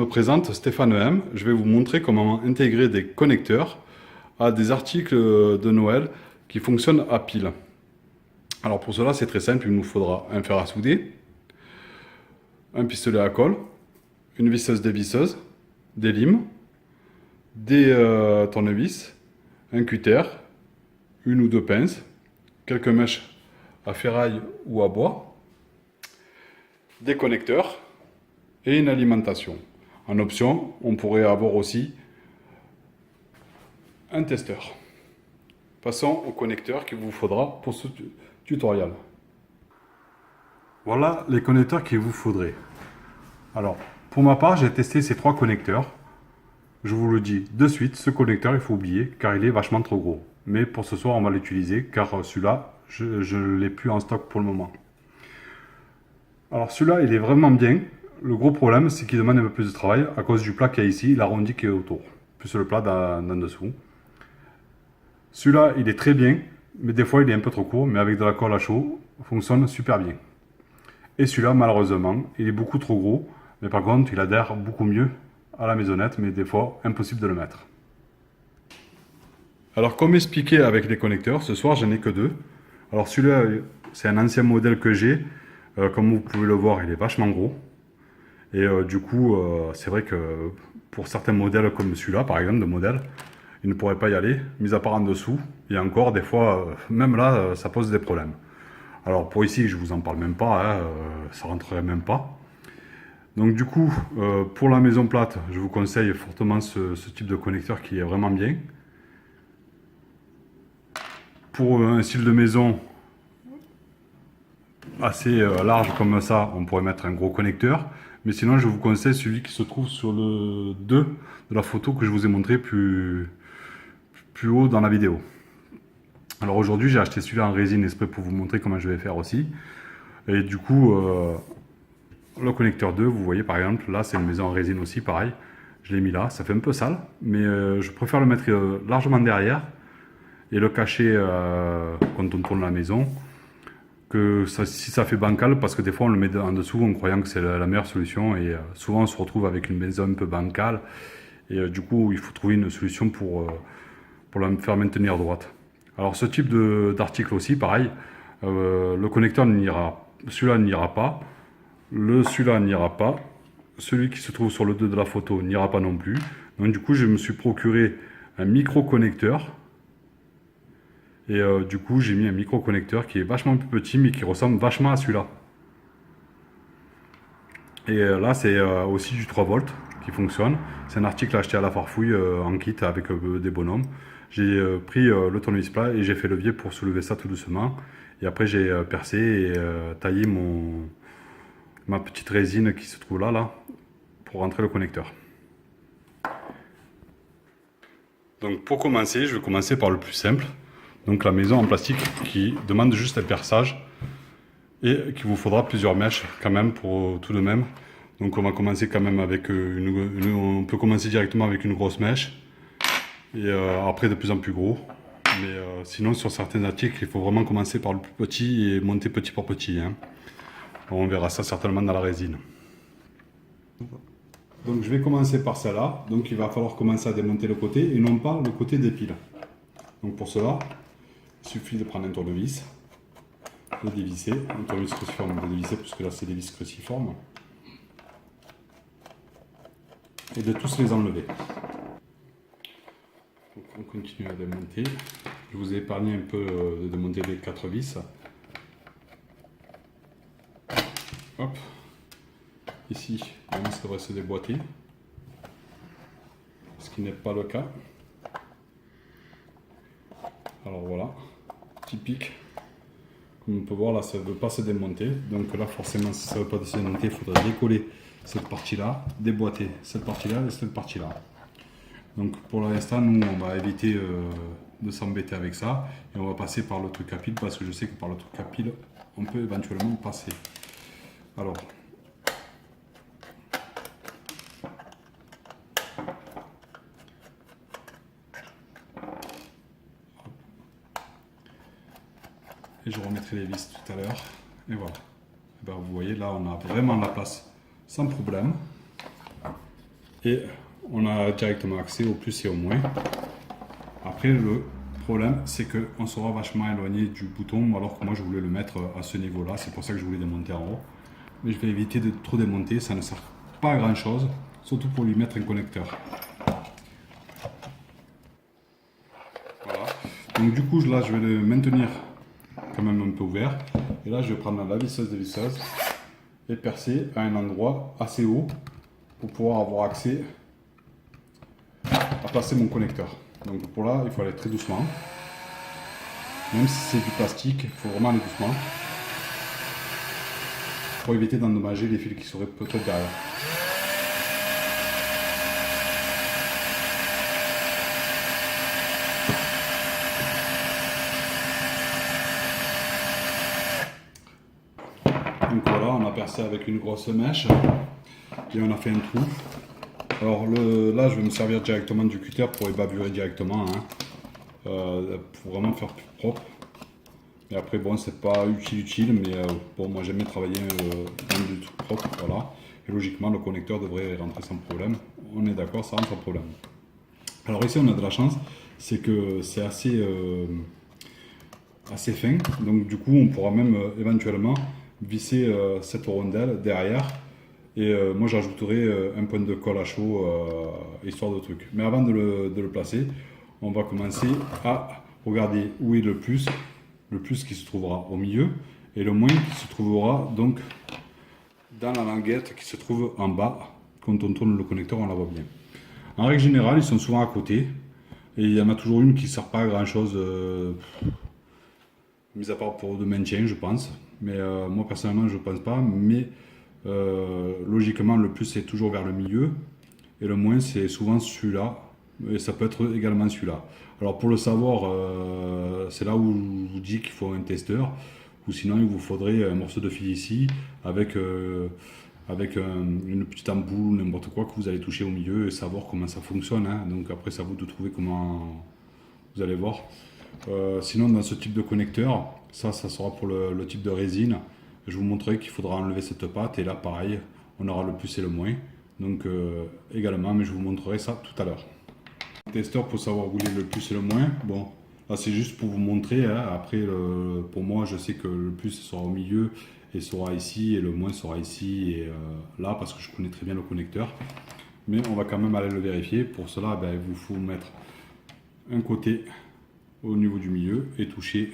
Je me présente Stéphane M. Je vais vous montrer comment intégrer des connecteurs à des articles de Noël qui fonctionnent à pile. Alors pour cela, c'est très simple. Il nous faudra un fer à souder, un pistolet à colle, une visseuse dévisseuse, des limes, des tournevis, un cutter, une ou deux pinces, quelques mèches à ferraille ou à bois, des connecteurs et une alimentation. En option, on pourrait avoir aussi un testeur. Passons au connecteur qu'il vous faudra pour ce tutoriel. Voilà les connecteurs qu'il vous faudrait. Alors, pour ma part, j'ai testé ces trois connecteurs. Je vous le dis de suite, ce connecteur, il faut oublier car il est vachement trop gros. Mais pour ce soir, on va l'utiliser car celui-là, je ne l'ai plus en stock pour le moment. Alors celui-là, il est vraiment bien. Le gros problème, c'est qu'il demande un peu plus de travail à cause du plat qu'il y a ici, l'arrondi qui est autour, plus le plat d'en dessous. Celui-là, il est très bien, mais des fois, il est un peu trop court, mais avec de la colle à chaud, fonctionne super bien. Et celui-là, malheureusement, il est beaucoup trop gros, mais par contre, il adhère beaucoup mieux à la maisonnette, mais des fois, impossible de le mettre. Alors, comme expliqué avec les connecteurs, ce soir, j'en ai que deux. Alors, celui-là, c'est un ancien modèle que j'ai. Comme vous pouvez le voir, il est vachement gros. Et du coup, c'est vrai que pour certains modèles comme celui-là, par exemple, de modèle, il ne pourrait pas y aller, mis à part en dessous. Et encore, des fois, même là, ça pose des problèmes. Alors pour ici, je vous en parle même pas, hein, ça rentrerait même pas. Donc du coup, pour la maison plate, je vous conseille fortement ce type de connecteur qui est vraiment bien. Pour un style de maison assez large comme ça, on pourrait mettre un gros connecteur. Mais sinon, je vous conseille celui qui se trouve sur le 2 de la photo que je vous ai montré plus haut dans la vidéo. Alors aujourd'hui, j'ai acheté celui-là en résine exprès pour vous montrer comment je vais faire aussi. Et du coup, le connecteur 2, vous voyez par exemple, là c'est une maison en résine aussi, pareil. Je l'ai mis là, ça fait un peu sale, mais je préfère le mettre largement derrière et le cacher quand on tourne la maison. Que ça, si ça fait bancal, parce que des fois on le met en dessous en croyant que c'est la meilleure solution et souvent on se retrouve avec une maison un peu bancale et du coup il faut trouver une solution pour la faire maintenir droite. Alors ce type d'article aussi pareil, le connecteur n'ira, celui-là n'ira pas, celui-là n'ira pas, celui qui se trouve sur le 2 de la photo n'ira pas non plus. Donc du coup je me suis procuré un micro connecteur. Et du coup, j'ai mis un micro-connecteur qui est vachement plus petit, mais qui ressemble vachement à celui-là. Et là, c'est aussi du 3 volts qui fonctionne. C'est un article acheté à la Farfouille en kit avec des bonhommes. J'ai pris le tournevis plat et j'ai fait levier pour soulever ça tout doucement. Et après, j'ai percé et taillé ma petite résine qui se trouve là, pour rentrer le connecteur. Donc pour commencer, je vais commencer par le plus simple. Donc la maison en plastique qui demande juste un perçage et qu'il vous faudra plusieurs mèches quand même pour tout de même. Donc on va commencer quand même avec on peut commencer directement avec une grosse mèche et après de plus en plus gros. Mais sinon sur certains articles il faut vraiment commencer par le plus petit et monter petit par petit, hein. On verra ça certainement dans la résine. Donc je vais commencer par celle-là. Donc il va falloir commencer à démonter le côté et non pas le côté des piles. Donc pour cela, il suffit de prendre un tournevis, de dévisser, un tournevis cruciforme de dévisser, puisque là c'est des vis cruciformes, et de tous les enlever. Donc on continue à démonter. Je vous ai épargné un peu de démonter les 4 vis. Hop. Ici, la vis devrait se déboîter, ce qui n'est pas le cas. Alors voilà, typique. Comme on peut voir là, ça ne veut pas se démonter. Donc là, forcément, si ça ne veut pas se démonter, il faudra décoller cette partie-là, déboîter cette partie-là et cette partie-là. Donc pour l'instant, nous, on va éviter de s'embêter avec ça. Et on va passer par le truc à pile, parce que je sais que par le truc à pile, on peut éventuellement passer. Alors, et je remettrai les vis tout à l'heure. Et voilà. Et ben, vous voyez, là, on a vraiment la place sans problème. et on a directement accès au plus et au moins. Après, le problème, c'est qu'on sera vachement éloigné du bouton, alors que moi je voulais le mettre à ce niveau-là. C'est pour ça que je voulais démonter en haut. Mais je vais éviter de trop démonter, ça ne sert pas à grand chose, surtout pour lui mettre un connecteur. Voilà. Donc du coup, là, je vais le maintenir quand même un peu ouvert. Et là, je vais prendre la visseuse de visseuse et percer à un endroit assez haut pour pouvoir avoir accès à placer mon connecteur. Donc pour là, il faut aller très doucement. Même si c'est du plastique, il faut vraiment aller doucement pour éviter d'endommager les fils qui seraient peut-être derrière. Donc voilà, on a percé avec une grosse mèche et on a fait un trou. Alors là, je vais me servir directement du cutter pour ébaburer directement, hein, pour vraiment faire plus propre. Et après, bon, c'est pas utile, mais bon, moi j'aime bien travailler dans du tout propre, voilà. Et logiquement, le connecteur devrait rentrer sans problème. On est d'accord, ça rentre sans problème. Alors ici, on a de la chance, c'est que c'est assez fin, donc du coup, on pourra même éventuellement visser cette rondelle derrière. Et moi, j'ajouterai un point de colle à chaud, histoire de truc. Mais avant de le placer, on va commencer à regarder où est le plus qui se trouvera au milieu, et le moins qui se trouvera donc dans la languette qui se trouve en bas. Quand on tourne le connecteur, on la voit bien. En règle générale, ils sont souvent à côté, et il y en a toujours une qui ne sert pas à grand chose, mis à part pour de maintien, je pense. Mais moi personnellement, je ne pense pas. Mais logiquement, le plus c'est toujours vers le milieu, et le moins c'est souvent celui-là, et ça peut être également celui-là. Alors pour le savoir, c'est là où je vous dis qu'il faut un testeur, ou sinon il vous faudrait un morceau de fil ici avec une petite ampoule ou n'importe quoi que vous allez toucher au milieu et savoir comment ça fonctionne, hein. Donc après c'est à vous de trouver comment vous allez voir. Sinon dans ce type de connecteur, ça sera pour le type de résine. Je vous montrerai qu'il faudra enlever cette patte, et là pareil, on aura le plus et le moins. Donc également, mais je vous montrerai ça tout à l'heure. Testeur pour savoir où est le plus et le moins. Bon, là c'est juste pour vous montrer, hein. Après, pour moi, je sais que le plus sera au milieu et sera ici, et le moins sera ici et là, parce que je connais très bien le connecteur. Mais on va quand même aller le vérifier. Pour cela, ben, il vous faut mettre un côté au niveau du milieu et toucher.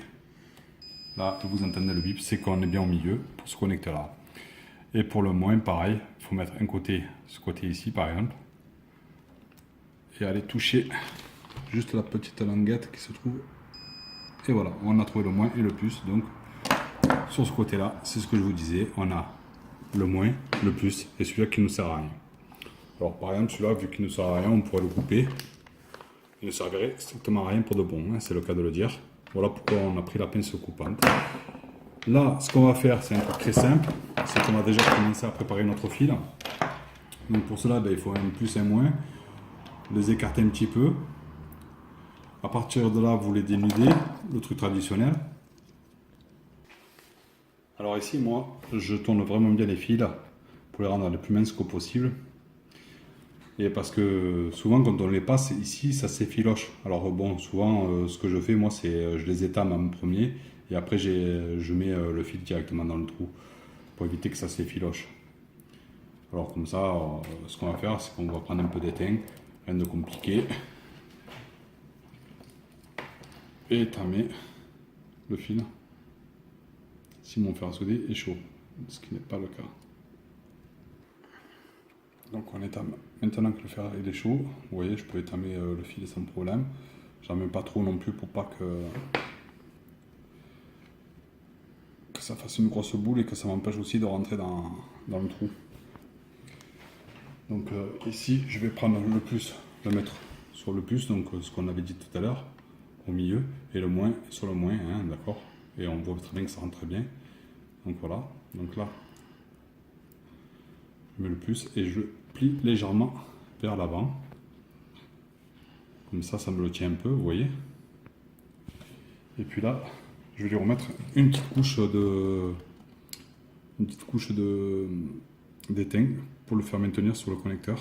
Là, vous entendez le bip, c'est qu'on est bien au milieu pour ce connecteur là. Et pour le moins, pareil, il faut mettre un côté, ce côté ici par exemple, et aller toucher juste la petite languette qui se trouve. Et voilà, on a trouvé le moins et le plus. Donc sur ce côté là, c'est ce que je vous disais, on a le moins, le plus et celui-là qui ne sert à rien. Alors par exemple, celui-là, vu qu'il ne sert à rien, on pourrait le couper. Il ne servirait strictement à rien pour de bon, hein, c'est le cas de le dire. Voilà pourquoi on a pris la pince coupante. Là, ce qu'on va faire, c'est un truc très simple, c'est qu'on va déjà commencer à préparer notre fil. Donc pour cela, ben, il faut un plus et un moins, les écarter un petit peu. À partir de là, vous les dénudez, le truc traditionnel. Alors ici, moi, je tourne vraiment bien les fils pour les rendre les plus minces que possible. Et parce que souvent, quand on les passe ici, ça s'effiloche. Alors bon, souvent, ce que je fais, moi, c'est je les étame en premier, et après, je mets le fil directement dans le trou pour éviter que ça s'effiloche. Alors comme ça, ce qu'on va faire, c'est qu'on va prendre un peu d'étain, rien de compliqué, et étamer le fil si mon fer à souder est chaud, ce qui n'est pas le cas. Donc on étame. Maintenant que le fer est chaud, vous voyez, je peux étamer le fil sans problème. J'en mets pas trop non plus pour pas que ça fasse une grosse boule et que ça m'empêche aussi de rentrer dans le trou. Donc ici, je vais prendre le plus, le mettre sur le plus, donc ce qu'on avait dit tout à l'heure, au milieu, et le moins sur le moins, hein, d'accord. Et on voit très bien que ça rentre très bien. Donc voilà, donc là, je mets le plus et je plie légèrement vers l'avant. Comme ça me le tient un peu, vous voyez. Et puis là, je vais lui remettre une petite couche d'étain pour le faire maintenir sur le connecteur.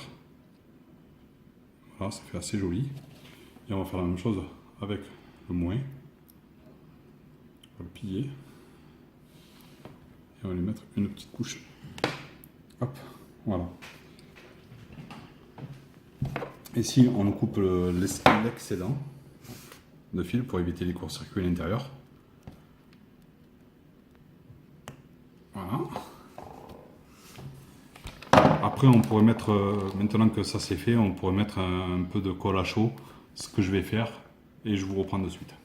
Voilà, ça fait assez joli. Et on va faire la même chose avec le moins. On va le plier. Et on va lui mettre une petite couche. Hop, voilà. Ici, on coupe l'excédent de fil pour éviter les courts-circuits à l'intérieur. Voilà. Après, on pourrait mettre, maintenant que ça c'est fait, on pourrait mettre un peu de colle à chaud, ce que je vais faire, et je vous reprends de suite.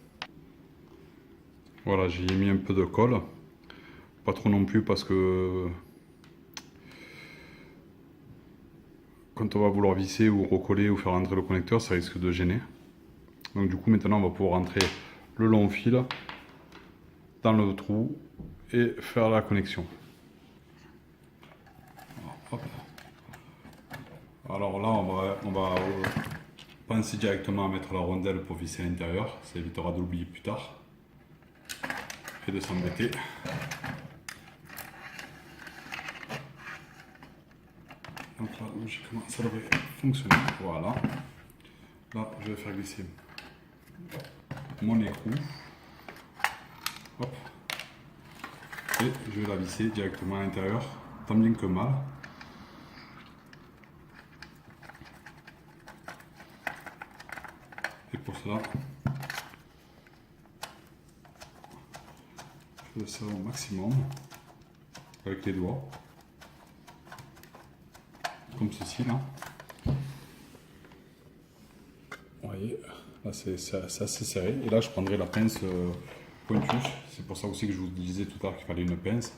Voilà, j'ai mis un peu de colle, pas trop non plus parce que quand on va vouloir visser ou recoller ou faire rentrer le connecteur, ça risque de gêner. Donc du coup, maintenant, on va pouvoir rentrer le long fil dans le trou et faire la connexion. Hop. Alors là, on va penser directement à mettre la rondelle pour visser à l'intérieur. Ça évitera de l'oublier plus tard et de s'embêter. Donc là, logiquement, ça devrait fonctionner. Voilà. Là, je vais faire glisser mon écrou. Hop. Et je vais la visser directement à l'intérieur, tant bien que mal. Et pour cela, je fais ça au maximum avec les doigts, comme ceci là. Vous voyez, là c'est assez serré. Et là, je prendrai la pince pointue. C'est pour ça aussi que je vous disais tout à l'heure qu'il fallait une pince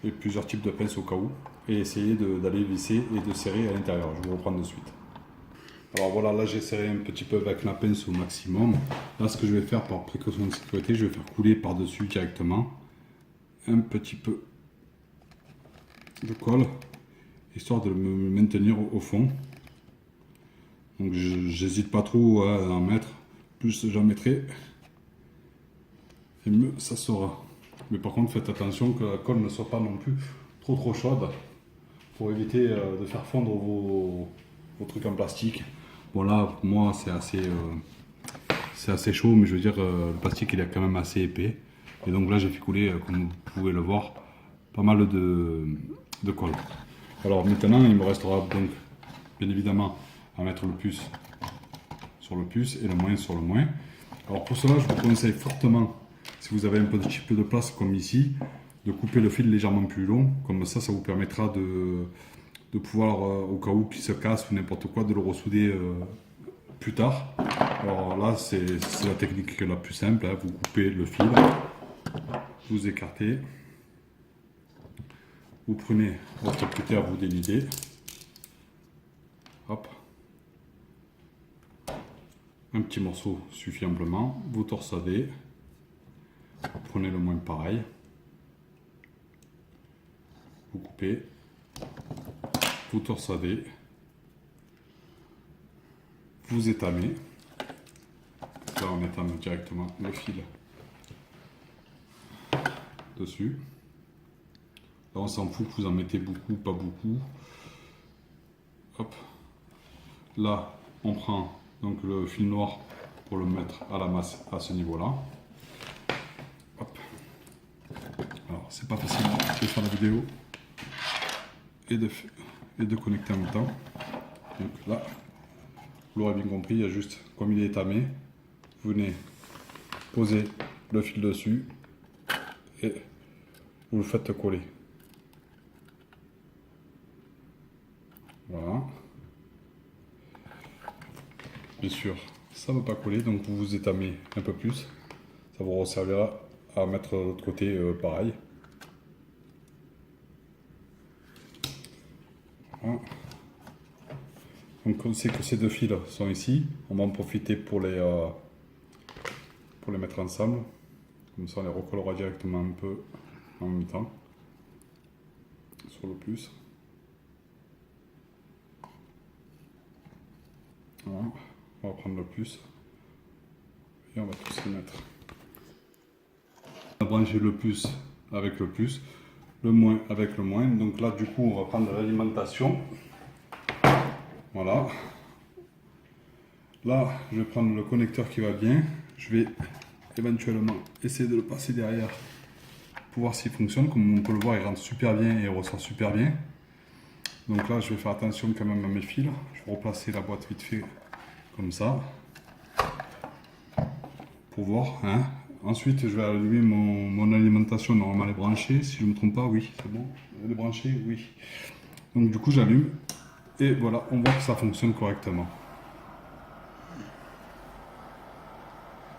et plusieurs types de pinces au cas où. Et essayer d'aller visser et de serrer à l'intérieur. Je vous reprends de suite. Alors voilà, là j'ai serré un petit peu avec la pince au maximum. Là, ce que je vais faire par précaution de sécurité, je vais faire couler par-dessus directement un petit peu de colle, histoire de me maintenir au fond. Donc j'hésite pas trop à en mettre. Plus j'en mettrai, et mieux ça sera. Mais par contre, faites attention que la colle ne soit pas non plus trop chaude pour éviter de faire fondre vos trucs en plastique. Bon là, pour moi, c'est assez chaud, mais je veux dire, le plastique il est quand même assez épais. Et donc là, j'ai fait couler, comme vous pouvez le voir, pas mal de colle. Alors maintenant, il me restera donc, bien évidemment, à mettre le plus sur le plus et le moins sur le moins. Alors pour cela, je vous conseille fortement, si vous avez un petit peu de place comme ici, de couper le fil légèrement plus long. Comme ça, ça vous permettra de pouvoir, au cas où qu'il se casse ou n'importe quoi, de le ressouder plus tard. Alors là, c'est la technique la plus simple, hein. Vous coupez le fil, vous écartez, vous prenez votre cutter à vous dénuder, hop, un petit morceau suffit amplement, vous torsadez, vous prenez le moins pareil, vous coupez, vous torsadez, vous étamez. Là, on étame directement le fil dessus. Là, on s'en fout que vous en mettez beaucoup, pas beaucoup. Hop. Là, on prend donc le fil noir pour le mettre à la masse à ce niveau-là. Hop. Alors, c'est pas facile de faire la vidéo et de connecter en même temps. Donc là, vous l'aurez bien compris, il y a juste, comme il est étamé, vous venez poser le fil dessus et vous le faites coller. Voilà. Bien sûr, ça ne va pas coller, donc vous vous étamez un peu plus. Ça vous resservira à mettre de l'autre côté pareil. Voilà. Donc on sait que ces deux fils sont ici, on va en profiter pour les mettre ensemble. Comme ça on les recollera directement un peu en même temps sur le plus. Voilà. On va prendre le plus et on va tous les mettre. On va brancher le plus avec le plus, le moins avec le moins. Donc là du coup on va prendre l'alimentation. Voilà. là, je vais prendre le connecteur qui va bien. Je vais éventuellement essayer de le passer derrière pour voir s'il fonctionne. Comme on peut le voir, il rentre super bien et il ressort super bien. Donc là, je vais faire attention quand même à mes fils. Je vais replacer la boîte vite fait comme ça pour voir. Hein. Ensuite, je vais allumer mon alimentation. Normalement, elle est branchée. Si je ne me trompe pas, oui, c'est bon. Elle est branchée, oui. Donc du coup, j'allume et voilà, on voit que ça fonctionne correctement.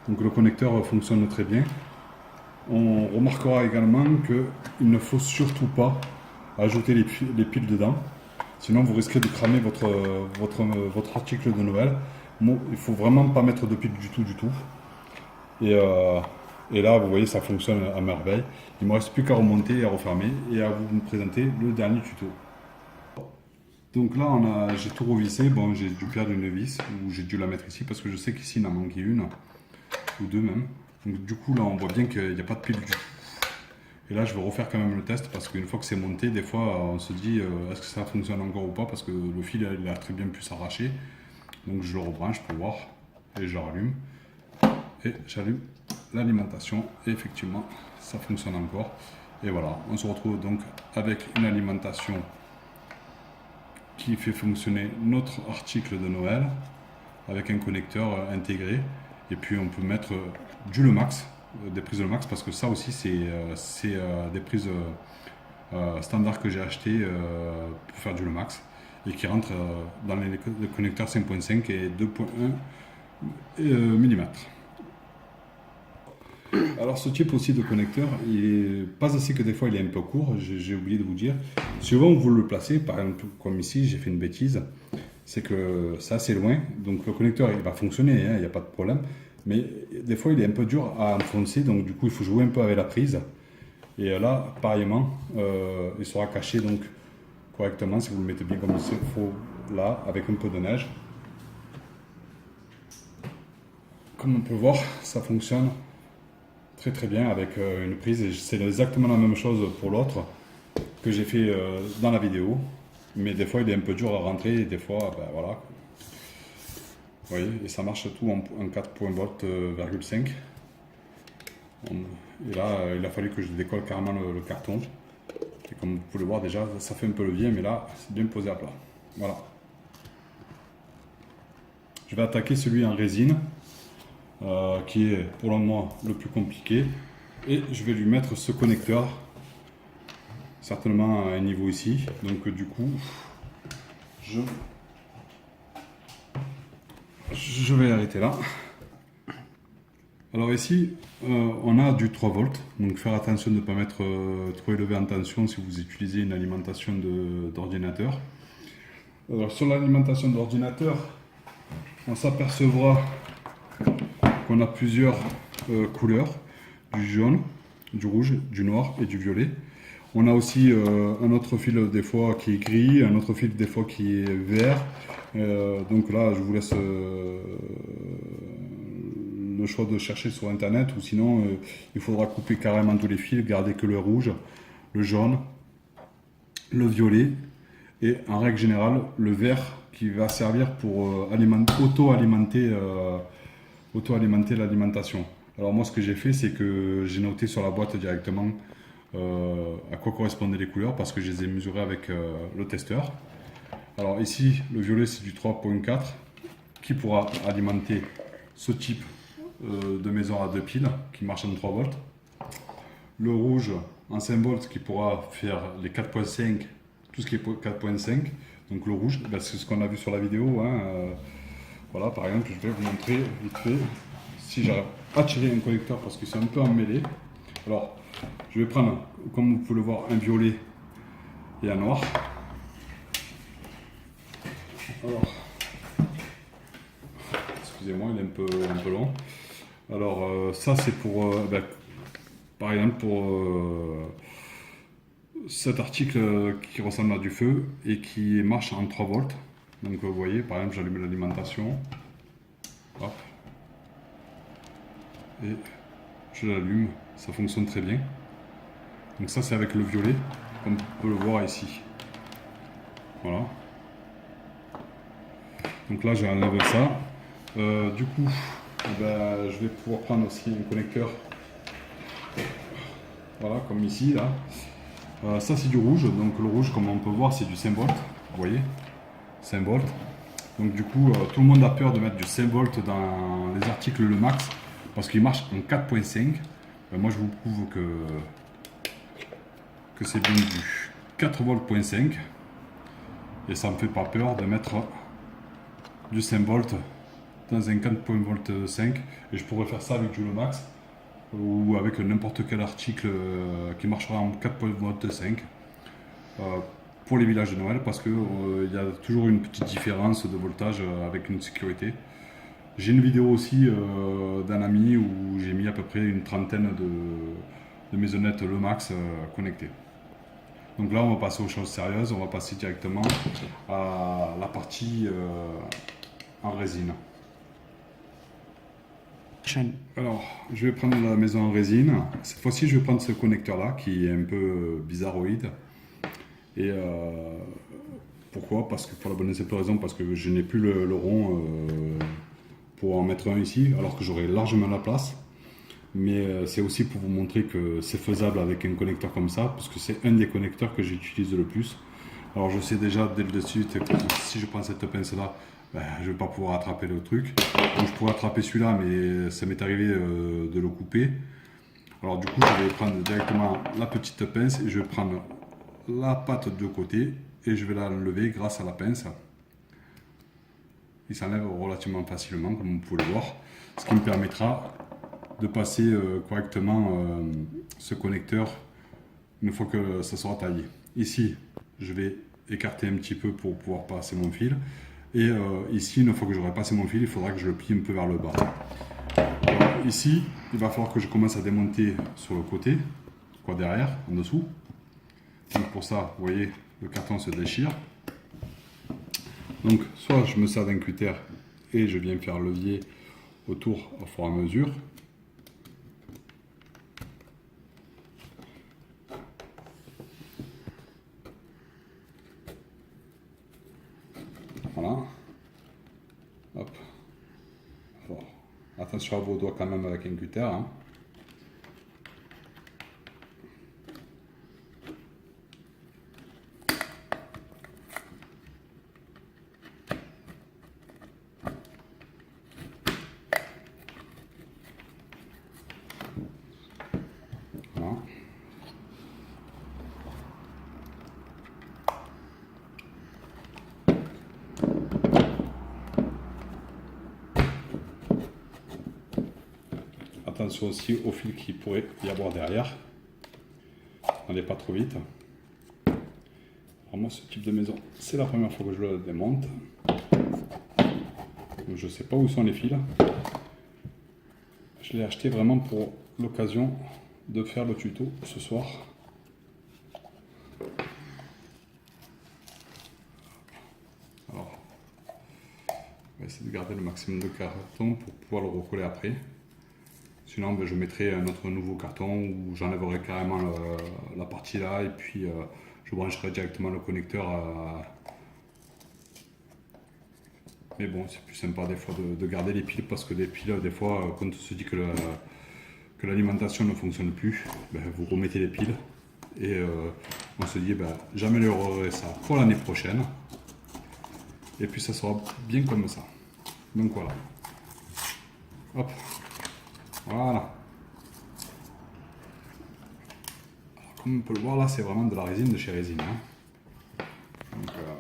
Donc le connecteur fonctionne très bien. On remarquera également qu'il ne faut surtout pas ajouter les piles dedans. Sinon, vous risquez de cramer votre article de Noël. Bon, il ne faut vraiment pas mettre de piles du tout, du tout. Et là, vous voyez, ça fonctionne à merveille. Il ne me reste plus qu'à remonter et à refermer et à vous présenter le dernier tuto. Donc là, j'ai tout revissé. Bon, j'ai dû perdre une vis ou j'ai dû la mettre ici parce que je sais qu'ici, il en manquait une ou deux même. Donc du coup, là, on voit bien qu'il n'y a pas de pile du tout. Et là, je vais refaire quand même le test parce qu'une fois que c'est monté, des fois, on se dit est-ce que ça fonctionne encore ou pas parce que le fil, il a très bien pu s'arracher. Donc je le rebranche pour voir et je rallume. Et j'allume l'alimentation et effectivement, ça fonctionne encore. Et voilà, on se retrouve donc avec une alimentation qui fait fonctionner notre article de Noël avec un connecteur intégré. Et puis on peut mettre du Lemax, des prises Lemax, parce que ça aussi c'est des prises standards que j'ai achetées pour faire du Lemax et qui rentrent dans les connecteurs 5.5 et 2.1 mm. Alors ce type aussi de connecteur, il est pas assez que des fois il est un peu court, j'ai oublié de vous dire. Suivant où vous le placez, par exemple comme ici j'ai fait une bêtise, c'est que c'est assez loin, donc le connecteur il va fonctionner, hein, il n'y a pas de problème, mais des fois il est un peu dur à enfoncer, donc du coup il faut jouer un peu avec la prise. Et là, pareillement, il sera caché donc correctement si vous le mettez bien comme il faut là, avec un peu de neige. Comme on peut voir, ça fonctionne très très bien avec une prise et c'est exactement la même chose pour l'autre que j'ai fait dans la vidéo, mais des fois il est un peu dur à rentrer et des fois ben, voilà. Vous voyez, et ça marche tout en 4.5 et là il a fallu que je décolle carrément le carton et comme vous pouvez le voir déjà ça fait un peu levier, mais là c'est bien posé à plat. Voilà, je vais attaquer celui en résine qui est pour le moment le plus compliqué, et je vais lui mettre ce connecteur certainement à un niveau ici. Donc du coup je vais arrêter là. Alors ici on a du 3 volts, donc faire attention de ne pas mettre trop élevé en tension si vous utilisez une alimentation d'ordinateur. Alors sur l'alimentation d'ordinateur, on s'apercevra qu'on a plusieurs couleurs, du jaune, du rouge, du noir et du violet. On a aussi un autre fil des fois qui est gris, un autre fil des fois qui est vert. Donc là, je vous laisse le choix de chercher sur internet, ou sinon il faudra couper carrément tous les fils, garder que le rouge, le jaune, le violet et en règle générale le vert qui va servir pour auto-alimenter l'alimentation. Alors moi ce que j'ai fait, c'est que j'ai noté sur la boîte directement à quoi correspondaient les couleurs parce que je les ai mesurées avec le testeur. Alors ici le violet c'est du 3.4 qui pourra alimenter ce type de maison à 2 piles qui marche en 3 volts. Le rouge en 5 volts qui pourra faire les 4.5, tout ce qui est 4.5. Donc le rouge, ben, c'est ce qu'on a vu sur la vidéo, hein. Voilà, par exemple, je vais vous montrer vite fait si j'arrive à tirer un connecteur parce que c'est un peu emmêlé. Alors, je vais prendre, comme vous pouvez le voir, un violet et un noir. Alors, excusez-moi, il est un peu long. Alors, ça c'est pour, ben, par exemple, pour cet article qui ressemble à du feu et qui marche en 3 volts. Donc vous voyez, par exemple, j'allume l'alimentation, hop, et je l'allume, ça fonctionne très bien. Donc ça c'est avec le violet, comme on peut le voir ici. Voilà. Donc là j'enlève ça, Du coup, je vais pouvoir prendre aussi un connecteur, voilà, comme ici, là. Ça c'est du rouge, donc le rouge, comme on peut voir, c'est du 5 volts, vous voyez, 5 volts. Donc du coup, tout le monde a peur de mettre du 5 volts dans les articles Le Max, parce qu'il marche en 4.5. Moi je vous prouve que c'est bien du 4 volts 5, et ça me fait pas peur de mettre du 5 volts dans un 4.5, et je pourrais faire ça avec du Le Max ou avec n'importe quel article qui marchera en 4.5 pour les villages de Noël, parce que il y a toujours une petite différence de voltage avec une sécurité. J'ai une vidéo aussi d'un ami où j'ai mis à peu près une trentaine de maisonnettes Le Max connectées. Donc là, on va passer aux choses sérieuses, on va passer directement à la partie en résine. Alors, je vais prendre la maison en résine. Cette fois-ci, je vais prendre ce connecteur-là qui est un peu bizarroïde. Et pourquoi? Parce que pour la bonne et simple raison, parce que je n'ai plus le rond pour en mettre un ici, alors que j'aurai largement la place. Mais c'est aussi pour vous montrer que c'est faisable avec un connecteur comme ça, parce que c'est un des connecteurs que j'utilise le plus. Alors je sais déjà dès le dessus que si je prends cette pince là, je ne vais pas pouvoir attraper le truc. Donc je pourrais attraper celui-là, mais ça m'est arrivé de le couper. Alors du coup je vais prendre directement la petite pince et je vais prendre la patte de côté et je vais la lever grâce à la pince. Il s'enlève relativement facilement, comme vous pouvez le voir, ce qui me permettra de passer correctement ce connecteur une fois que ça sera taillé. Ici, je vais écarter un petit peu pour pouvoir passer mon fil. Et ici, une fois que j'aurai passé mon fil, il faudra que je le plie un peu vers le bas. Alors, ici, il va falloir que je commence à démonter sur le côté, quoi derrière, en dessous. Donc pour ça, vous voyez, le carton se déchire. Donc soit je me sers d'un cutter et je viens faire levier autour au fur et à mesure. Voilà. Hop. Alors, attention à vos doigts quand même avec un cutter. Hein. Voilà. Attention aussi au fil qu'il pourrait y avoir derrière. N'allez pas trop vite. Vraiment, ce type de maison, c'est la première fois que je le démonte. Donc, je ne sais pas où sont les fils. Je l'ai acheté vraiment pour l'occasion de faire le tuto ce soir. Alors, on va essayer de garder le maximum de carton pour pouvoir le recoller après. Sinon, je mettrai un autre nouveau carton où j'enlèverai carrément la partie là et puis je brancherai directement le connecteur Mais bon, c'est plus sympa des fois de garder les piles parce que les piles, des fois, quand on se dit que l'alimentation ne fonctionne plus, vous remettez les piles et on se dit j'améliorerai ça pour l'année prochaine et puis ça sera bien comme ça. Donc voilà. Hop. Voilà. Alors, comme on peut le voir là, c'est vraiment de la résine de chez Résine. Hein. Donc, voilà.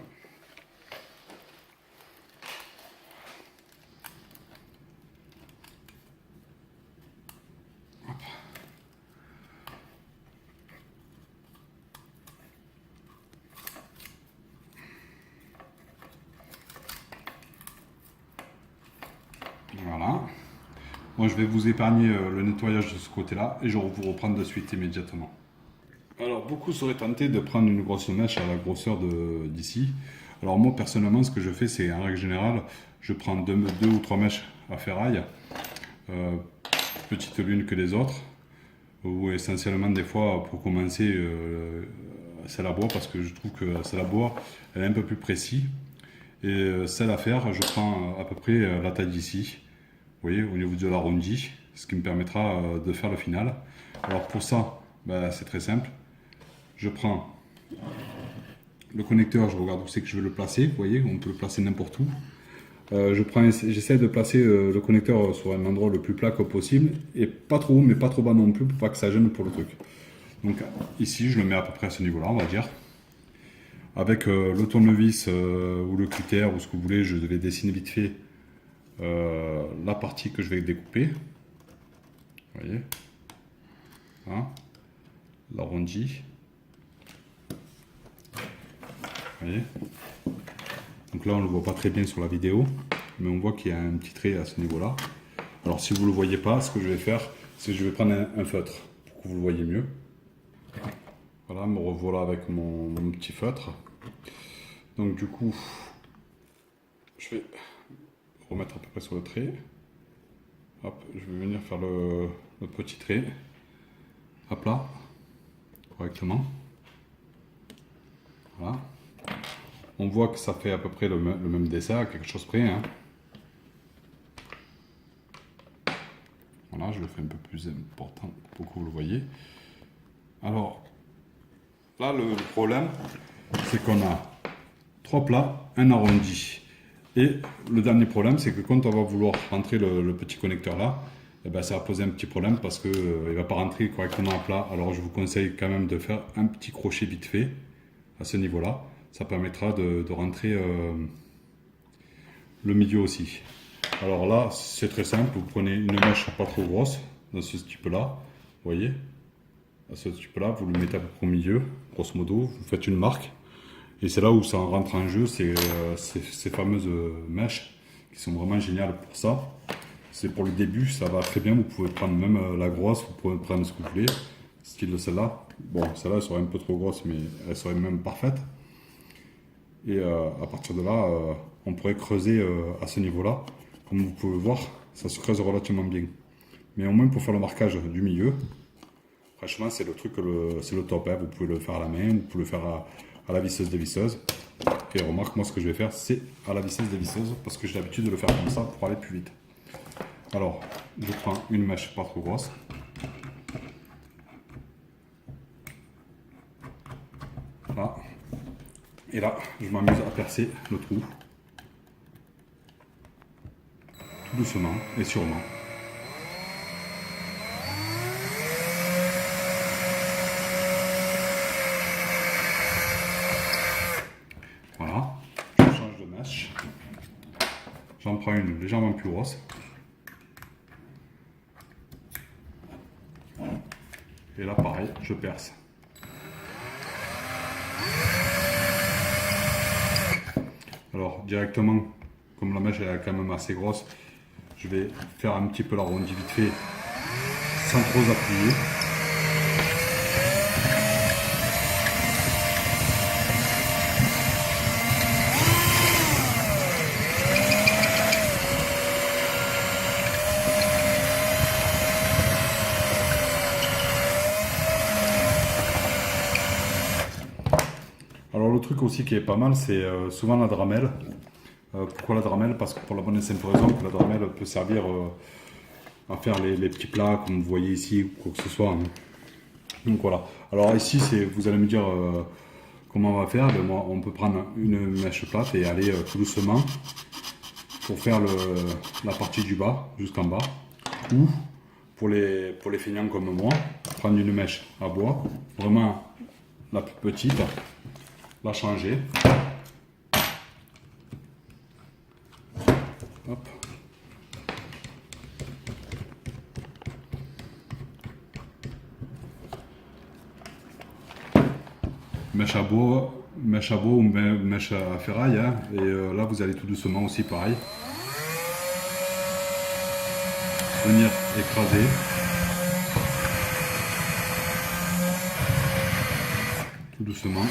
Moi, je vais vous épargner le nettoyage de ce côté-là et je vais vous reprendre de suite immédiatement. Alors, beaucoup seraient tentés de prendre une grosse mèche à la grosseur d'ici. Alors moi, personnellement, ce que je fais, c'est en règle générale, je prends deux ou trois mèches à ferraille, petites l'une que les autres, ou essentiellement des fois, pour commencer, c'est la bois, parce que je trouve que c'est la bois, elle est un peu plus précis. Et celle à faire, je prends à peu près la taille d'ici. Vous voyez, au niveau de l'arrondi, ce qui me permettra de faire le final. Alors pour ça, ben, c'est très simple. Je prends le connecteur, je regarde où c'est que je veux le placer. Vous voyez, on peut le placer n'importe où. J'essaie de placer le connecteur sur un endroit le plus plat que possible. Et pas trop haut, mais pas trop bas non plus, pour pas que ça gêne pour le truc. Donc ici, je le mets à peu près à ce niveau-là, on va dire. Avec le tournevis ou le cutter ou ce que vous voulez, je vais dessiner vite fait la partie que je vais découper. Vous voyez, hein, l'arrondi. Vous voyez. Donc là, on ne le voit pas très bien sur la vidéo, mais on voit qu'il y a un petit trait à ce niveau-là. Alors si vous ne le voyez pas, ce que je vais faire, c'est que je vais prendre un feutre pour que vous le voyez mieux. Voilà, me revoilà avec mon petit feutre. Donc du coup, je vais remettre à peu près sur le trait. Hop, je vais venir faire le petit trait à plat, correctement. Voilà. On voit que ça fait à peu près le même dessin, à quelque chose près. Hein. Voilà, je le fais un peu plus important pour que vous le voyez. Alors, là, le problème, c'est qu'on a 3 plats, un arrondi. Et le dernier problème, c'est que quand on va vouloir rentrer le petit connecteur là, eh ben, ça va poser un petit problème parce qu'il ne va pas rentrer correctement à plat. Alors, je vous conseille quand même de faire un petit crochet vite fait à ce niveau-là. Ça permettra de rentrer le milieu aussi. Alors là, c'est très simple. Vous prenez une mèche pas trop grosse, de ce type-là. Vous voyez, à ce type-là, vous le mettez à peu près au milieu, grosso modo. Vous faites une marque. Et c'est là où ça rentre en jeu, ces fameuses mèches qui sont vraiment géniales pour ça. C'est pour le début, ça va très bien. Vous pouvez prendre même la grosse, vous pouvez prendre ce que vous voulez. Style de celle-là. Bon, celle-là, elle serait un peu trop grosse, mais elle serait même parfaite. Et à partir de là, on pourrait creuser à ce niveau-là. Comme vous pouvez voir, ça se creuse relativement bien. Mais au moins pour faire le marquage du milieu, franchement, c'est le truc, c'est le top. Hein. Vous pouvez le faire à la main, vous pouvez le faire à la visseuse dévisseuse. Et remarque, moi, ce que je vais faire, c'est à la visseuse dévisseuse parce que j'ai l'habitude de le faire comme ça pour aller plus vite. Alors, je prends une mèche pas trop grosse. Là. Et là, je m'amuse à percer le trou. Tout doucement et sûrement. Voilà. Je change de mèche. J'en prends une légèrement plus grosse. Et là, pareil, je perce. Alors, directement, comme la mèche est quand même assez grosse, je vais faire un petit peu l'arrondi vite fait, sans trop appuyer. Alors le truc aussi qui est pas mal, c'est souvent la dramelle. Pourquoi la dramelle? Parce que pour la bonne et simple raison que la dramelle peut servir à faire les petits plats comme vous voyez ici ou quoi que ce soit. Hein. Donc voilà. Alors ici, vous allez me dire comment on va faire. Ben, moi, on peut prendre une mèche plate et aller tout doucement pour faire la partie du bas jusqu'en bas. Ou pour les feignants comme moi, prendre une mèche à bois, vraiment la plus petite, la changer. Hop. Mèche à bois ou mèche à ferraille. Hein. Et là, vous allez tout doucement aussi, pareil. Venir écraser. Tout doucement.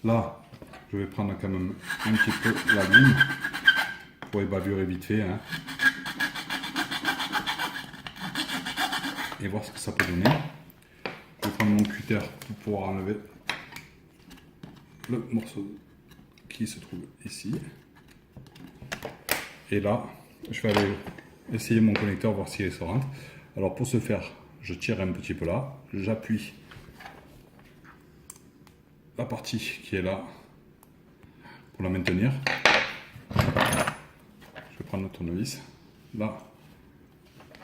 Là, je vais prendre quand même un petit peu la lime pour évaluer vite fait. Hein, et voir ce que ça peut donner. Je vais prendre mon cutter pour pouvoir enlever le morceau qui se trouve ici. Et là, je vais aller essayer mon connecteur, voir s'il se rentre. Alors pour ce faire, je tire un petit peu là, j'appuie la partie qui est là pour la maintenir. Je vais prendre le tournevis. Là,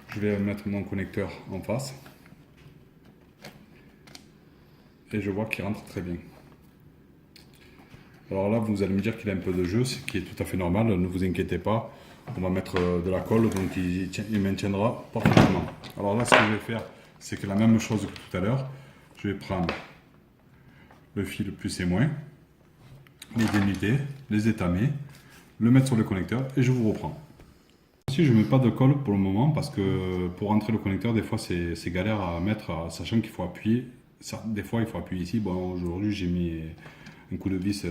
je vais mettre mon connecteur en face. Et je vois qu'il rentre très bien. Alors là, vous allez me dire qu'il a un peu de jeu, ce qui est tout à fait normal, ne vous inquiétez pas. On va mettre de la colle, donc il maintiendra parfaitement. Alors là, ce que je vais faire, c'est que la même chose que tout à l'heure, je vais prendre le fil plus et moins, les dénuder, les étamer, le mettre sur le connecteur et je vous reprends. Ici, je ne mets pas de colle pour le moment parce que pour rentrer le connecteur, des fois c'est galère à mettre, sachant qu'il faut appuyer. Des fois, il faut appuyer ici. Bon, aujourd'hui, j'ai mis un coup de vis,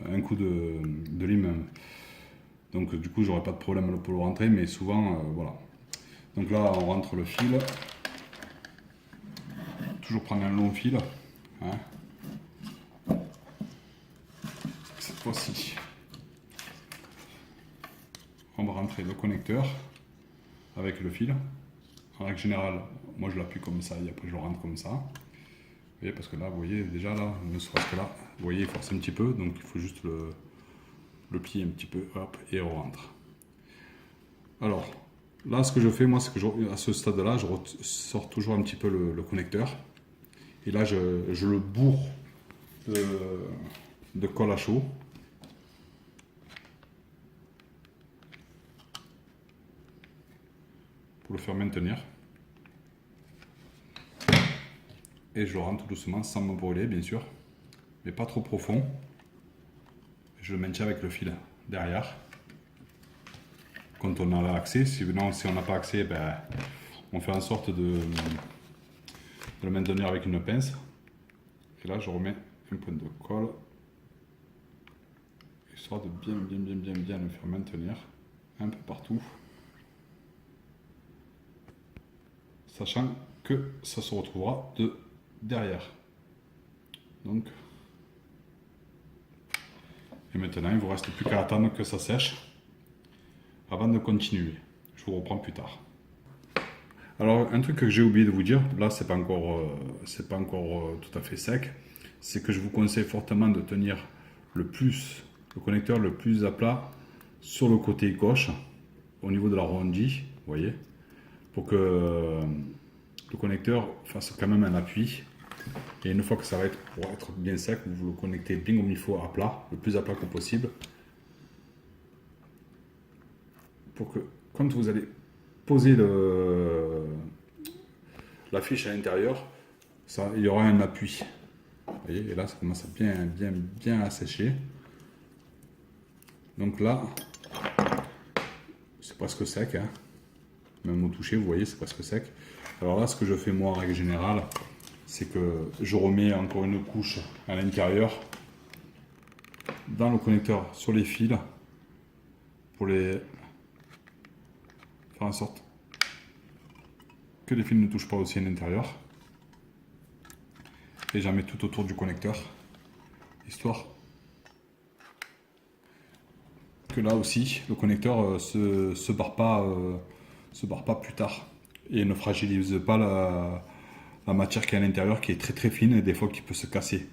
un coup de lime. Donc, du coup, j'aurai pas de problème pour le rentrer, mais souvent, voilà. Donc là, on rentre le fil. Toujours prendre un long fil. Hein. Cette fois-ci, on va rentrer le connecteur avec le fil. En règle générale, moi je l'appuie comme ça et après je le rentre comme ça. Vous voyez, parce que là, vous voyez, déjà là, ne serait-ce que là, vous voyez, il force un petit peu, donc il faut juste le plier un petit peu, hop, et on rentre. Alors, là, ce que je fais, moi, c'est que à ce stade-là, je sors toujours un petit peu le connecteur. Et là, je le bourre de colle à chaud. Pour le faire maintenir. Et je le rentre doucement sans me brûler, bien sûr, mais pas trop profond. Je le maintiens avec le fil derrière. Quand on a accès, si on n'a pas accès, ben, on fait en sorte de le maintenir avec une pince. Et là, je remets un point de colle, histoire de bien le faire maintenir un peu partout. Sachant que ça se retrouvera de derrière. Donc, et maintenant, il ne vous reste plus qu'à attendre que ça sèche avant de continuer. Je vous reprends plus tard. Alors, un truc que j'ai oublié de vous dire, là, c'est pas encore tout à fait sec, c'est que je vous conseille fortement de tenir le connecteur le plus à plat sur le côté gauche, au niveau de l'arrondi, vous voyez, pour que le connecteur fasse quand même un appui. Et une fois que ça va pour être bien sec, vous le connectez bien comme il faut à plat, le plus à plat que possible. Pour que quand vous allez poser la fiche à l'intérieur, il y aura un appui. Vous voyez, et là ça commence à bien à sécher. Donc là, c'est presque sec. Hein. Même au toucher, vous voyez, c'est presque sec. Alors là, ce que je fais moi en règle générale, c'est que je remets encore une couche à l'intérieur dans le connecteur sur les fils pour faire en sorte que les fils ne touchent pas aussi à l'intérieur. Et j'en mets tout autour du connecteur, histoire que là aussi le connecteur se barre pas plus tard et ne fragilise pas la matière qui est à l'intérieur, qui est très fine et des fois qui peut se casser.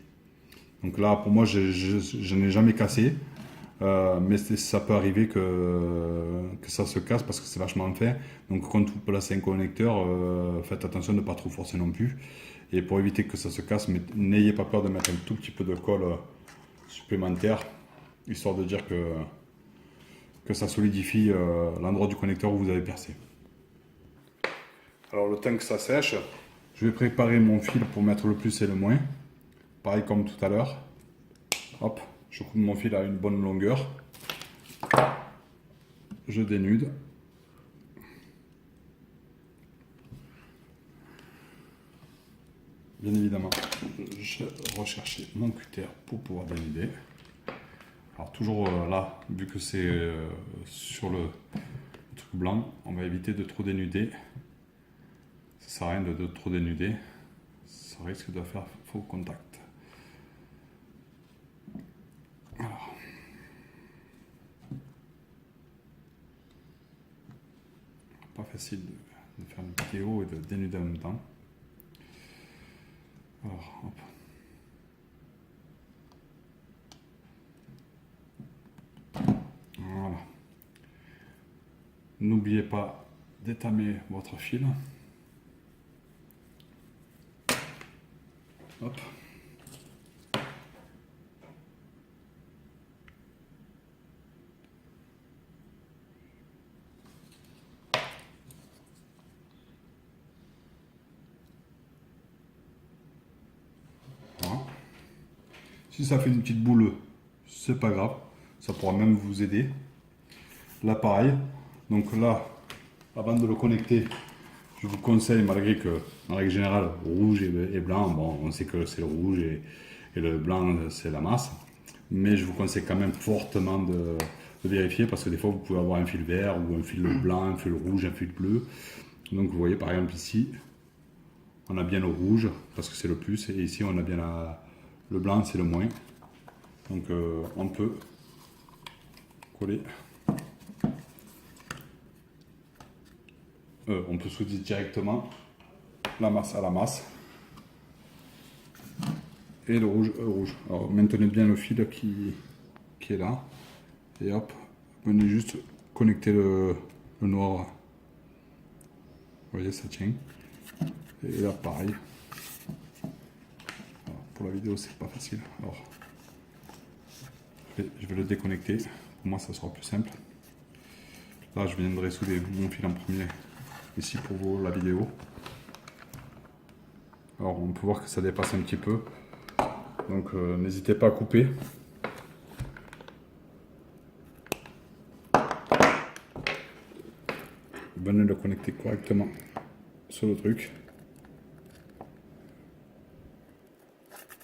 Donc là, pour moi, je n'ai jamais cassé, mais ça peut arriver que ça se casse parce que c'est vachement fin. Donc quand vous placez un connecteur, faites attention de ne pas trop forcer non plus. Et pour éviter que ça se casse, n'ayez pas peur de mettre un tout petit peu de colle supplémentaire, histoire de dire que ça solidifie l'endroit du connecteur où vous avez percé. Alors le temps que ça sèche, je vais préparer mon fil pour mettre le plus et le moins. Pareil comme tout à l'heure. Hop, je coupe mon fil à une bonne longueur. Je dénude. bien évidemment, je recherchais mon cutter pour pouvoir dénuder. Alors toujours là, vu que c'est sur le truc blanc, on va éviter de trop dénuder. Ça sert à rien de trop dénuder. Ça risque de faire faux contact. Alors. Pas facile de faire une vidéo et de dénuder en même temps. Alors, hop. Voilà. N'oubliez pas d'étamer votre fil. Hop. Voilà. Si ça fait une petite boule, c'est pas grave. Ça pourra même vous aider. Là, pareil. Donc là, avant de le connecter, je vous conseille, malgré que, en règle générale, rouge et blanc, bon, on sait que c'est le rouge et le blanc, c'est la masse. Mais je vous conseille quand même fortement de vérifier, parce que des fois, vous pouvez avoir un fil vert ou un fil blanc, un fil rouge, un fil bleu. Donc, vous voyez, par exemple, ici, on a bien le rouge, parce que c'est le plus, et ici, on a bien le blanc, c'est le moins. Donc, on peut coller. On peut souder directement la masse à la masse et le rouge au rouge. Alors maintenez bien le fil qui est là et hop, venez juste connecter le noir. Vous voyez, ça tient. Et là pareil. Alors, pour la vidéo c'est pas facile. Alors je vais le déconnecter. Pour moi ça sera plus simple. Là je viendrai souder mon fil en premier. Ici pour vous la vidéo. Alors on peut voir que ça dépasse un petit peu. Donc n'hésitez pas à couper. Venez le connecter correctement sur le truc.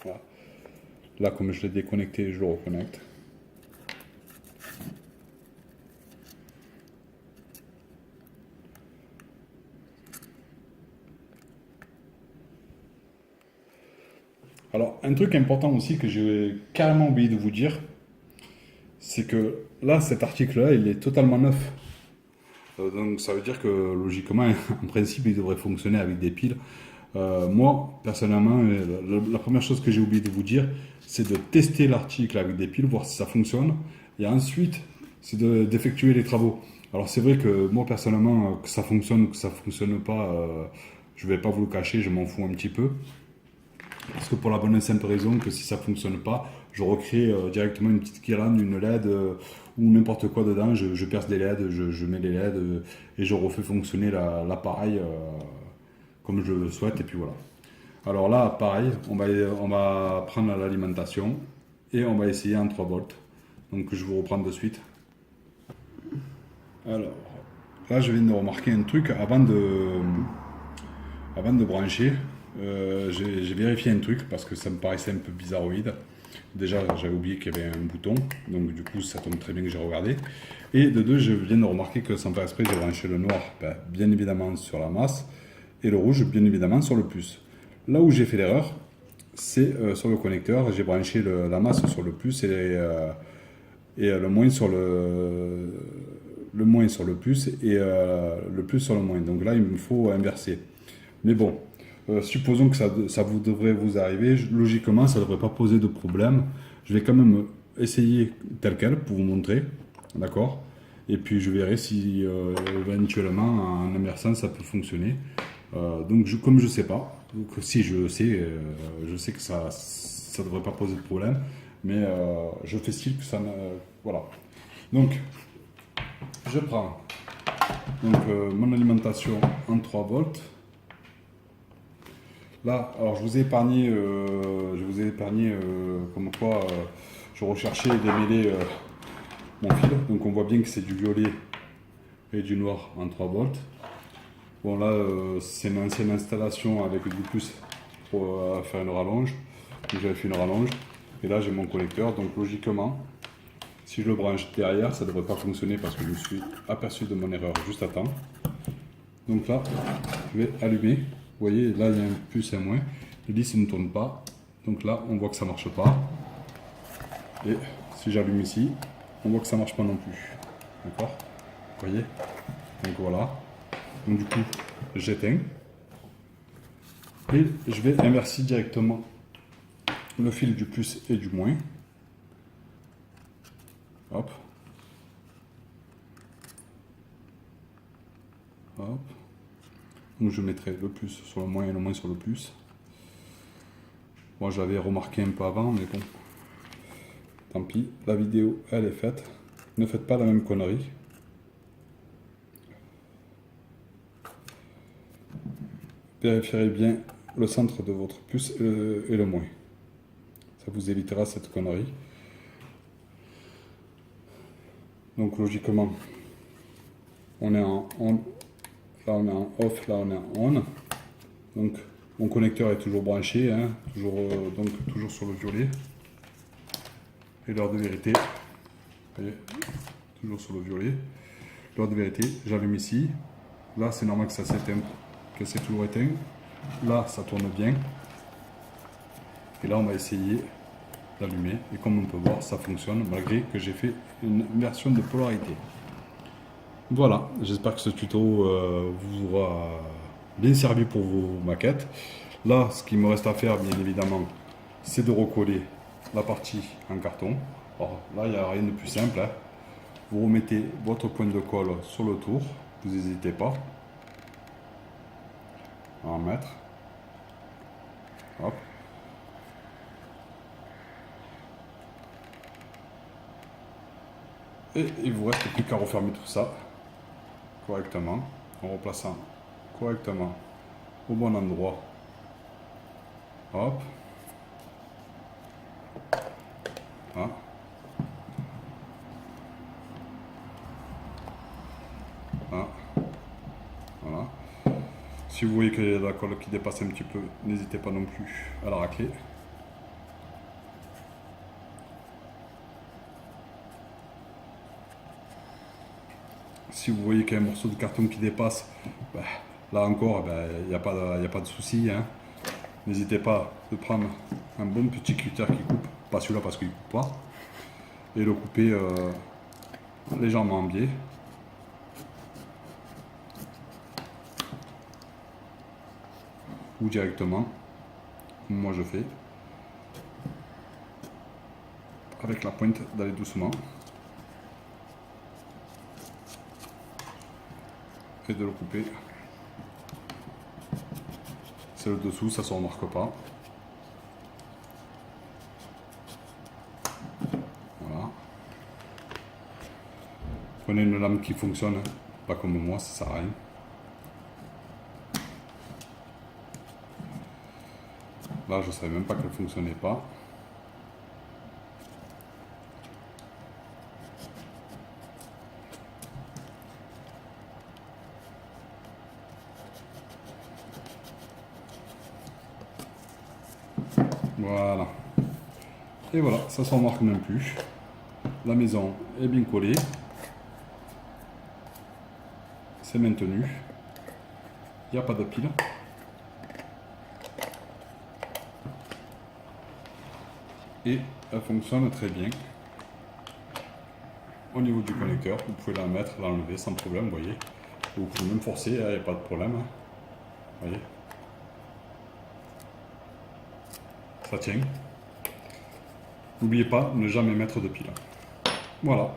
Voilà. Là comme je l'ai déconnecté, je le reconnecte. Alors, un truc important aussi que j'ai carrément oublié de vous dire, c'est que là, cet article-là, il est totalement neuf. Donc, ça veut dire que logiquement, en principe, il devrait fonctionner avec des piles. Moi, personnellement, la première chose que j'ai oublié de vous dire, c'est de tester l'article avec des piles, voir si ça fonctionne. Et ensuite, c'est d'effectuer les travaux. Alors, c'est vrai que moi, personnellement, que ça fonctionne ou que ça fonctionne pas, je vais pas vous le cacher, je m'en fous un petit peu. Parce que pour la bonne et simple raison que si ça ne fonctionne pas, je recrée directement une petite guirlande, une LED ou n'importe quoi dedans. Je perce des LED, je mets les LED et je refais fonctionner l'appareil comme je le souhaite. Et puis voilà. Alors là, pareil, on va prendre l'alimentation et on va essayer en 3 volts. Donc je vous reprends de suite. Alors, là je viens de remarquer un truc avant de brancher. J'ai vérifié un truc parce que ça me paraissait un peu bizarroïde. Déjà, j'avais oublié qu'il y avait un bouton, donc du coup, ça tombe très bien que j'ai regardé. Et de deux, je viens de remarquer que sans faire exprès, j'ai branché le noir, bien évidemment, sur la masse, et le rouge, bien évidemment, sur le plus. Là où j'ai fait l'erreur, c'est sur le connecteur. J'ai branché la masse sur le plus et le moins sur le moins sur le plus et le plus sur le moins. Donc là, il me faut inverser. Mais bon. Supposons que ça vous devrait vous arriver, logiquement ça ne devrait pas poser de problème. Je vais quand même essayer tel quel pour vous montrer, d'accord? Et puis je verrai si éventuellement en inversant ça peut fonctionner. Donc comme je ne sais pas, donc si je sais que ça ne devrait pas poser de problème, mais je fais style que ça me... Voilà. Donc je prends mon alimentation en 3 volts. Là, alors je vous ai épargné, comme quoi je recherchais et démêler mon fil. Donc on voit bien que c'est du violet et du noir en 3 volts. Bon là, c'est une ancienne installation avec du plus pour faire une rallonge. J'avais fait une rallonge. Et là, j'ai mon connecteur. Donc, logiquement, si je le branche derrière, ça ne devrait pas fonctionner parce que je me suis aperçu de mon erreur juste à temps. Donc là, je vais allumer. Vous voyez, là, il y a un plus et un moins. Le disque ne tourne pas. Donc là, on voit que ça ne marche pas. Et si j'allume ici, on voit que ça ne marche pas non plus. D'accord? Vous voyez? Donc voilà. Donc du coup, j'éteins. Et je vais inverser directement le fil du plus et du moins. Hop. Hop. Donc je mettrai le plus sur le moins et le moins sur le plus. Moi j'avais remarqué un peu avant, mais bon. Tant pis, la vidéo elle est faite. Ne faites pas la même connerie. Vérifierez bien le centre de votre plus et le moins. Ça vous évitera cette connerie. Donc logiquement, on est en on, là on est en off, là on est en on. Donc mon connecteur est toujours branché, hein, toujours sur le violet. Et l'heure de vérité, vous voyez, toujours sur le violet. L'heure de vérité, j'allume ici. Là c'est normal que ça s'éteigne, que c'est toujours éteint. Là ça tourne bien. Et là on va essayer d'allumer. Et comme on peut voir, ça fonctionne malgré que j'ai fait une version de polarité. Voilà, j'espère que ce tuto vous aura bien servi pour vos maquettes. Là, ce qu'il me reste à faire, bien évidemment, c'est de recoller la partie en carton. Alors là, il n'y a rien de plus simple, hein. Vous remettez votre point de colle sur le tour, vous n'hésitez pas à en mettre. Hop. Et il vous reste plus qu'à refermer tout ça correctement, en replaçant correctement au bon endroit. Hop. Ah. Ah. Voilà. Si vous voyez qu'il y a la colle qui dépasse un petit peu, n'hésitez pas non plus à la racler. Si vous voyez qu'il y a un morceau de carton qui dépasse, ben, là encore, il n'y a pas de souci, hein. N'hésitez pas de prendre un bon petit cutter qui coupe, pas celui-là parce qu'il ne coupe pas, et le couper légèrement en biais. Ou directement, comme moi je fais, avec la pointe d'aller doucement. Et de le couper. C'est le dessous, ça ne se remarque pas. Voilà. Prenez une lame qui fonctionne, hein. Pas comme moi, ça sert à rien. Là, je ne savais même pas qu'elle ne fonctionnait pas. Voilà. Et voilà, ça ne se remarque même plus. La maison est bien collée. C'est maintenu. Il n'y a pas de pile. Et elle fonctionne très bien. Au niveau du connecteur, vous pouvez la mettre, l'enlever sans problème, vous voyez. Vous pouvez même forcer, il n'y a pas de problème. Vous voyez. Ça tient. N'oubliez pas de ne jamais mettre de pile. Voilà.